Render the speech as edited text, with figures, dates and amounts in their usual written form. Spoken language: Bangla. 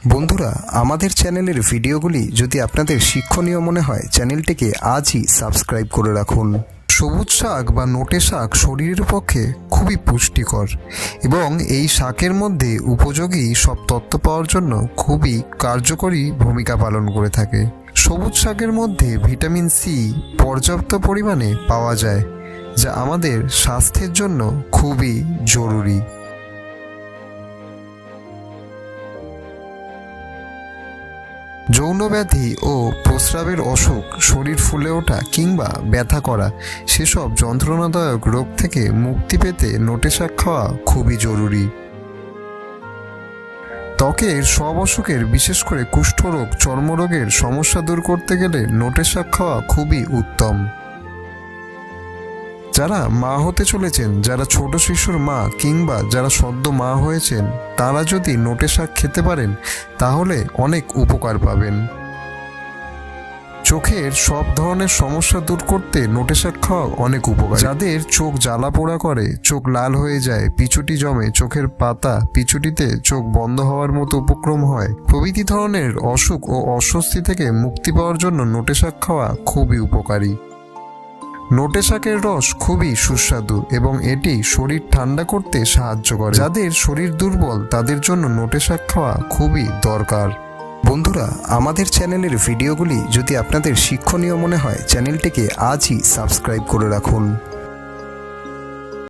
বন্ধুরা, আমাদের চ্যানেলের ভিডিওগুলি যদি আপনাদের শিক্ষণীয় মনে হয়, চ্যানেলটিকে আজই সাবস্ক্রাইব করে রাখুন। সবুজ শাক বা নোটে শাক শরীরের পক্ষে খুবই পুষ্টিকর এবং এই শাকের মধ্যে উপযোগী সব তথ্য পাওয়ার জন্য খুবই কার্যকরী ভূমিকা পালন করে থাকে। সবুজ শাকের মধ্যে ভিটামিন সি পর্যাপ্ত পরিমাণে পাওয়া যায়, যা আমাদের স্বাস্থ্যের জন্য খুবই জরুরি। যৌনব্যাধি ও প্রস্রাবের অসুখ, শরীর ফুলে ওঠা কিংবা ব্যথা করা, সেসব যন্ত্রণাদায়ক রোগ থেকে মুক্তি পেতে নোটে শাক খাওয়া খুবই জরুরি। ত্বকের সব অসুখের, বিশেষ করে কুষ্ঠরোগ, চর্মরোগের সমস্যা দূর করতে গেলে নোটে শাক খাওয়া খুবই উত্তম। যারা মা হতে চলেছেন, যারা ছোট শিশুর মা কিংবা যারা সদ্য মা হয়েছেন, তারা যদি নোটে শাক খেতে পারেন তাহলে অনেক উপকার পাবেন। চোখের সব ধরনের সমস্যা দূর করতে নোটে শাক খাওয়া অনেক উপকার। যাদের চোখ জ্বালা পোড়া করে, চোখ লাল হয়ে যায়, পিছুটি জমে, চোখের পাতা পিছুটিতে চোখ বন্ধ হওয়ার মতো উপক্রম হয়, প্রভৃতি ধরনের অসুখ ও অস্বস্তি থেকে মুক্তি পাওয়ার জন্য নোটে শাক খাওয়া খুবই উপকারী। নোটে শাকের রস খুবই সুস্বাদু এবং এটি শরীর ঠান্ডা করতে সাহায্য করে। যাদের শরীর দুর্বল তাদের জন্য নোটে শাক খাওয়া খুবই দরকার। বন্ধুরা, আমাদের চ্যানেলের ভিডিওগুলি যদি আপনাদের শিক্ষণীয় মনে হয়, চ্যানেলটিকে আজই সাবস্ক্রাইব করে রাখুন।